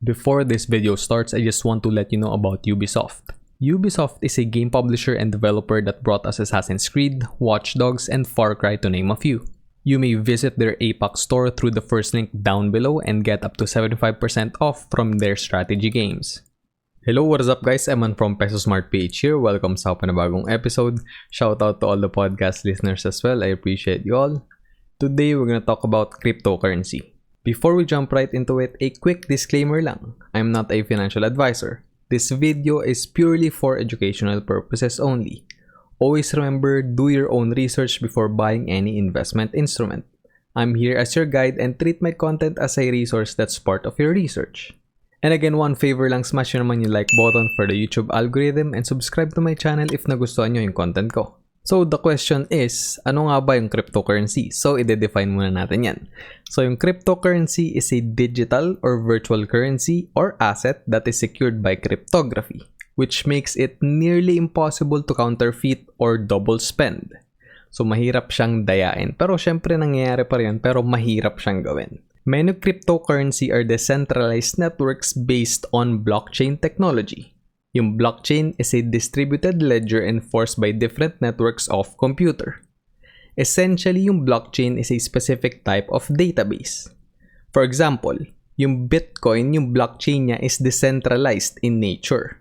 Before this video starts, I just want to let you know about Ubisoft. Ubisoft is a game publisher and developer that brought us Assassin's Creed, Watch Dogs, and Far Cry to name a few. You may visit their Apex store through the first link down below and get up to 75% off from their strategy games. Hello, what is up guys? Eman from Peso Smart PH here. Welcome sa panibagong episode. Shout out to all the podcast listeners as well. I appreciate you all. Today, we're gonna talk about cryptocurrency. Before we jump right into it, a quick disclaimer lang. I'm not a financial advisor. This video is purely for educational purposes only. Always remember, do your own research before buying any investment instrument. I'm here as your guide and treat my content as a resource that's part of your research. And again, one favor lang, smash nyo naman yung like button for the YouTube algorithm and subscribe to my channel if nagustuhan nyo yung content ko. So, the question is, ano nga ba yung cryptocurrency? So, i-define muna natin yan. So, yung cryptocurrency is a digital or virtual currency or asset that is secured by cryptography, which makes it nearly impossible to counterfeit or double spend. So, mahirap siyang dayain. Pero, syempre, nangyayari pa rin, pero mahirap siyang gawin. Many cryptocurrency are decentralized networks based on blockchain technology. Yung blockchain is a distributed ledger enforced by different networks of computer. Essentially, yung blockchain is a specific type of database. For example, yung Bitcoin, yung blockchain niya is decentralized in nature.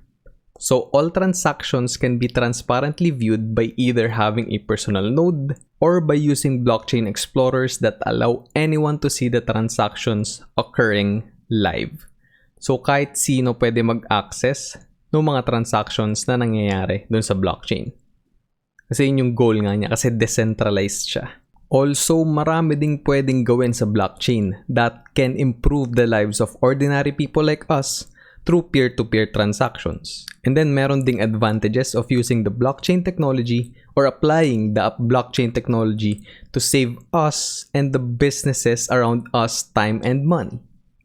So, all transactions can be transparently viewed by either having a personal node or by using blockchain explorers that allow anyone to see the transactions occurring live. So, kahit sino pwede mag-access ng mga transactions na nangyayari dun sa blockchain. Kasi yun yung goal nga niya, kasi decentralized siya. Also, marami ding pwedeng gawin sa blockchain that can improve the lives of ordinary people like us through peer-to-peer transactions. And then, meron ding advantages of using the blockchain technology or applying the blockchain technology to save us and the businesses around us time and money.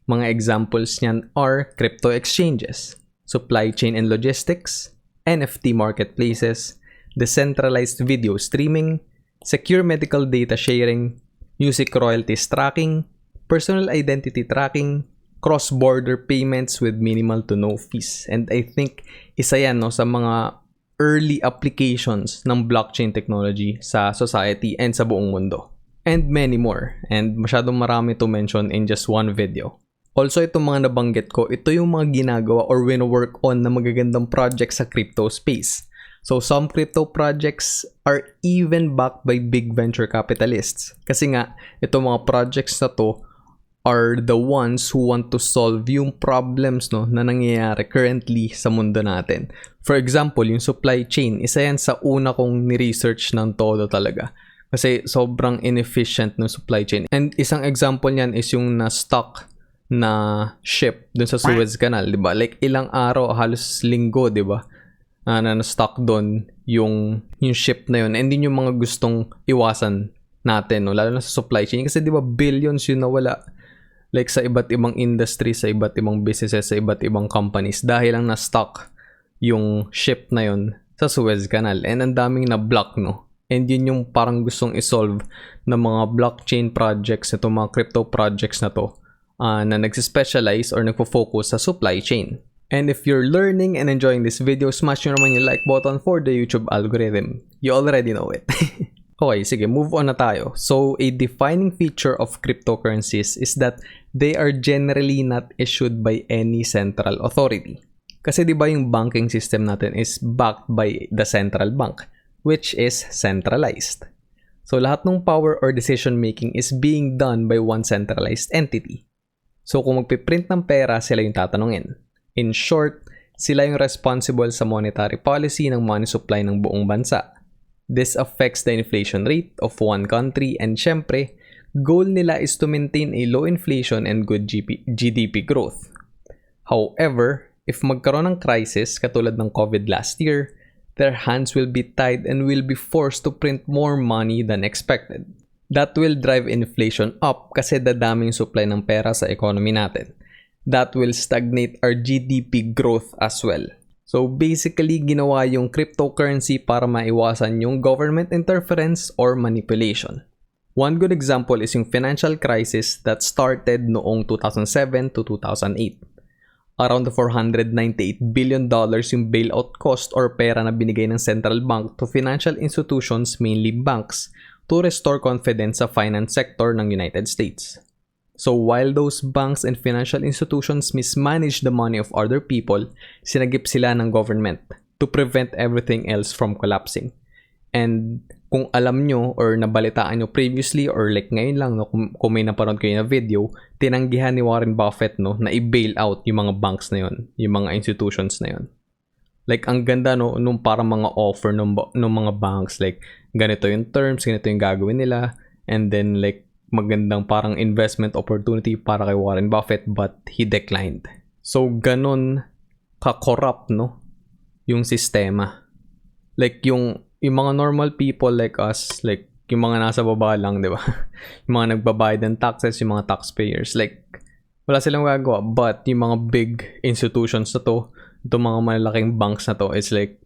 Mga examples niyan are crypto exchanges, supply chain and logistics, NFT marketplaces, decentralized video streaming, secure medical data sharing, music royalties tracking, personal identity tracking, cross-border payments with minimal to no fees. And I think isa yan sa mga early applications ng blockchain technology sa society and sa buong mundo. And many more. And masyadong marami to mention in just one video. Also, itong mga nabanggit ko, ito yung mga ginagawa or wino-work on na magagandang projects sa crypto space. So, some crypto projects are even backed by big venture capitalists. Kasi nga, itong mga projects na to are the ones who want to solve yung problems na nangyayari currently sa mundo natin. For example, yung supply chain, isa yan sa una kong ni-research ng todo talaga. Kasi sobrang inefficient ng supply chain. And isang example niyan is yung na-stock na ship dun sa Suez Canal, di ba? Like ilang araw, halos linggo, di ba? Na stock doon yung ship na yun. And din yung mga gustong iwasan natin, no? Lalo na sa supply chain. Kasi di ba billions yun nawala. Like sa iba't ibang industry, sa iba't ibang businesses, sa iba't ibang companies. Dahil lang na-stock yung ship na yun sa Suez Canal. And ang daming na-block, no? And yun yung parang gustong isolve ng mga blockchain projects, itong mga crypto projects na to. Na nagsispecialize or nagfo-focus sa supply chain. And if you're learning and enjoying this video, smash nyo naman yung like button for the YouTube algorithm. You already know it. Okay, sige, move on na tayo. So, a defining feature of cryptocurrencies is that they are generally not issued by any central authority. Kasi di ba yung banking system natin is backed by the central bank, which is centralized. So, lahat ng power or decision making is being done by one centralized entity. So, kung magpiprint ng pera, sila yung tatanungin. In short, sila yung responsible sa monetary policy ng money supply ng buong bansa. This affects the inflation rate of one country and syempre, goal nila is to maintain a low inflation and good GDP growth. However, if magkaroon ng crisis katulad ng COVID last year, their hands will be tied and will be forced to print more money than expected. That will drive inflation up kasi dadaming supply ng pera sa economy natin. That will stagnate our GDP growth as well. So basically, ginawa yung cryptocurrency para maiwasan yung government interference or manipulation. One good example is yung financial crisis that started noong 2007 to 2008. Around the $498 billion yung bailout cost or pera na binigay ng central bank to financial institutions, mainly banks, to restore confidence sa finance sector ng United States. So while those banks and financial institutions mismanage the money of other people, sinagip sila ng government to prevent everything else from collapsing. And kung alam nyo or nabalitaan nyo previously or like ngayon lang, no, kung may napanood kayo na video, tinanggihan ni Warren Buffett no, na i-bail out yung mga banks na yun, yung mga institutions na yun. Like ang ganda no, nung parang mga offer nung mga banks, like ganito yung terms, ganito yung gagawin nila, and then like magandang parang investment opportunity para kay Warren Buffett, but he declined. So ganon ka-corrupt no, yung sistema. Like yung mga normal people like us, like yung mga nasa baba lang, di ba? Yung mga nagbabayad ng taxes, yung mga taxpayers, like wala silang gagawa. But yung mga big institutions na to, itong mga malalaking banks na to, it's like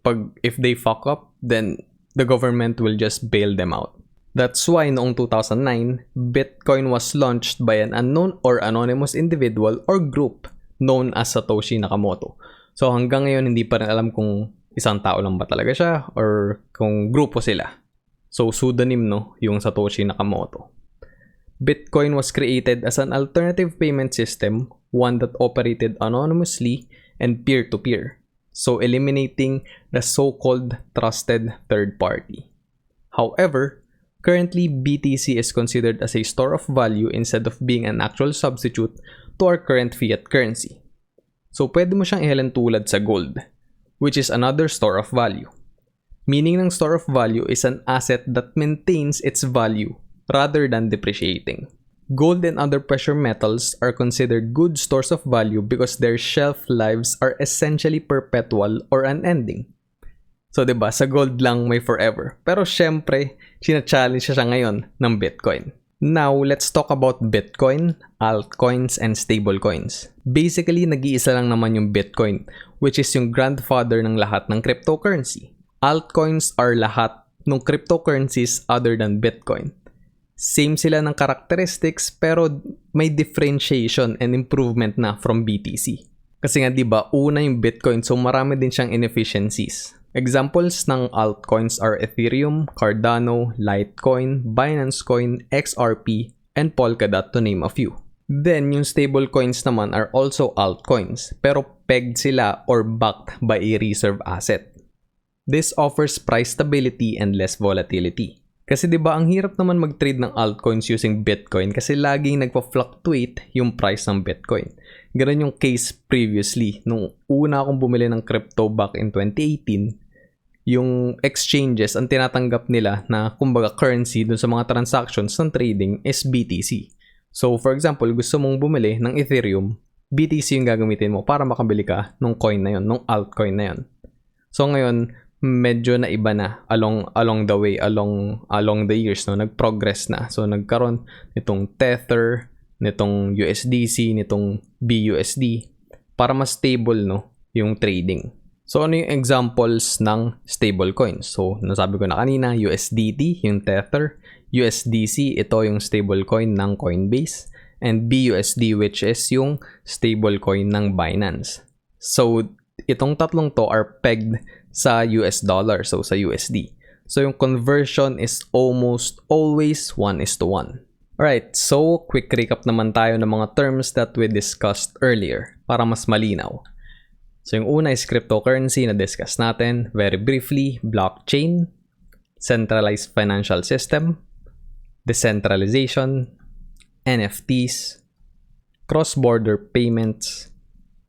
if they fuck up, then the government will just bail them out. That's why noong 2009, Bitcoin was launched by an unknown or anonymous individual or group known as Satoshi Nakamoto. So hanggang ngayon hindi pa rin alam kung isang tao lang ba talaga siya or kung grupo sila. So pseudonym no, yung Satoshi Nakamoto. Bitcoin was created as an alternative payment system, one that operated anonymously and peer-to-peer. So eliminating the so-called trusted third party. However, currently BTC is considered as a store of value instead of being an actual substitute to our current fiat currency. So pwede mo siyang ihalin tulad sa gold, which is another store of value. Meaning ng store of value is an asset that maintains its value rather than depreciating. Gold and other precious metals are considered good stores of value because their shelf lives are essentially perpetual or unending. So, diba, sa gold lang may forever. Pero syempre, sina-challenge siya ngayon ng Bitcoin. Now, let's talk about Bitcoin, altcoins, and stablecoins. Basically, nag-iisa lang naman yung Bitcoin, which is yung grandfather ng lahat ng cryptocurrency. Altcoins are lahat ng cryptocurrencies other than Bitcoin. Same sila ng characteristics pero may differentiation and improvement na from BTC. Kasi nga 'di ba, una yung Bitcoin so marami din siyang inefficiencies. Examples ng altcoins are Ethereum, Cardano, Litecoin, Binance Coin, XRP, and Polkadot to name a few. Then, yung stablecoins naman are also altcoins, pero pegged sila or backed by a reserve asset. This offers price stability and less volatility. Kasi 'di ba ang hirap naman mag-trade ng altcoins using Bitcoin kasi laging nagpa-fluctuate yung price ng Bitcoin. Ganun yung case previously. Nung una akong bumili ng crypto back in 2018, yung exchanges, ang tinatanggap nila na kumbaga currency dun sa mga transactions ng trading is BTC. So, for example, gusto mong bumili ng Ethereum, BTC yung gagamitin mo para makabili ka ng coin na yun, ng altcoin na yun. So, ngayon, medyo na iba na along the way, along the years, no? Nag-progress na. So, nagkaroon nitong Tether, nitong USDC, nitong BUSD para mas stable, no, yung trading. So, ano yung examples ng stablecoins? So, nasabi ko na kanina, USDT, yung Tether, USDC, ito yung stablecoin ng Coinbase, and BUSD, which is yung stablecoin ng Binance. So, itong tatlong to are pegged sa US dollar, so sa USD. So, yung conversion is almost always 1:1. Alright, so quick recap naman tayo ng mga terms that we discussed earlier para mas malinaw. So, yung una is cryptocurrency na discuss natin very briefly, blockchain, centralized financial system, decentralization, NFTs, cross-border payments,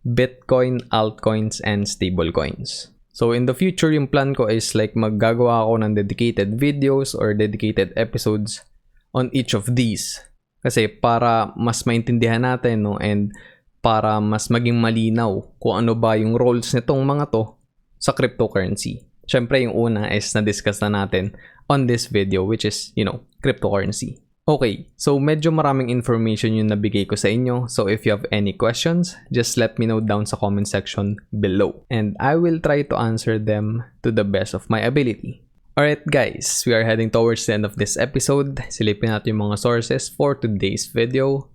Bitcoin, altcoins, and stablecoins. So, in the future, yung plan ko is like maggagawa ako ng dedicated videos or dedicated episodes on each of these. Kasi para mas maintindihan natin, no, and para mas maging malinaw kung ano ba yung roles nitong mga to sa cryptocurrency. Siyempre, yung una is na-discuss na natin on this video, which is, cryptocurrency. Okay, so medyo maraming information yung nabigay ko sa inyo. So if you have any questions, just let me know down sa comment section below. And I will try to answer them to the best of my ability. Alright guys, we are heading towards the end of this episode. Silipin natin yung mga sources for today's video.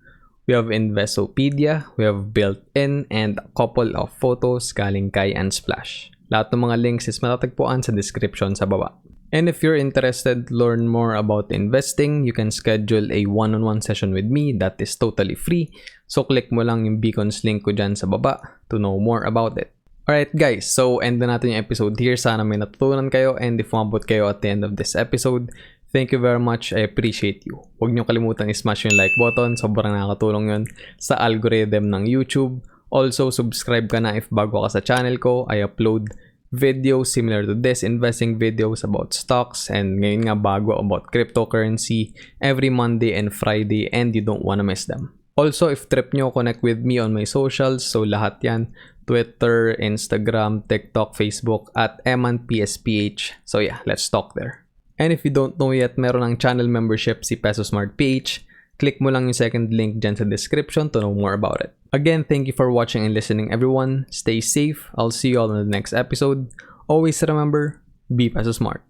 We have Investopedia, we have built-in, and a couple of photos galing kay Unsplash. Lahat ng mga links is matatagpuan sa description sa baba. And if you're interested to learn more about investing, you can schedule a one-on-one session with me that is totally free. So click mo lang yung beacons link ko dyan sa baba to know more about it. Alright guys, so end na natin yung episode here. Sana may natutunan kayo, and if umabot kayo at the end of this episode, thank you very much. I appreciate you. Huwag nyo kalimutan i-smash yung like button. Sobrang nakakatulong yun sa algorithm ng YouTube. Also, subscribe ka na if bago ka sa channel ko. I upload videos similar to this, investing videos about stocks, and ngayon nga bago about cryptocurrency every Monday and Friday, and you don't wanna miss them. Also, if trip nyo, connect with me on my socials. So lahat yan, Twitter, Instagram, TikTok, Facebook at emanpsph. So yeah, let's talk there. And if you don't know yet, meron ng channel membership si Peso Smart PH. Click mo lang yung second link dyan sa description to know more about it. Again, thank you for watching and listening everyone. Stay safe. I'll see you all in the next episode. Always remember, be Peso Smart.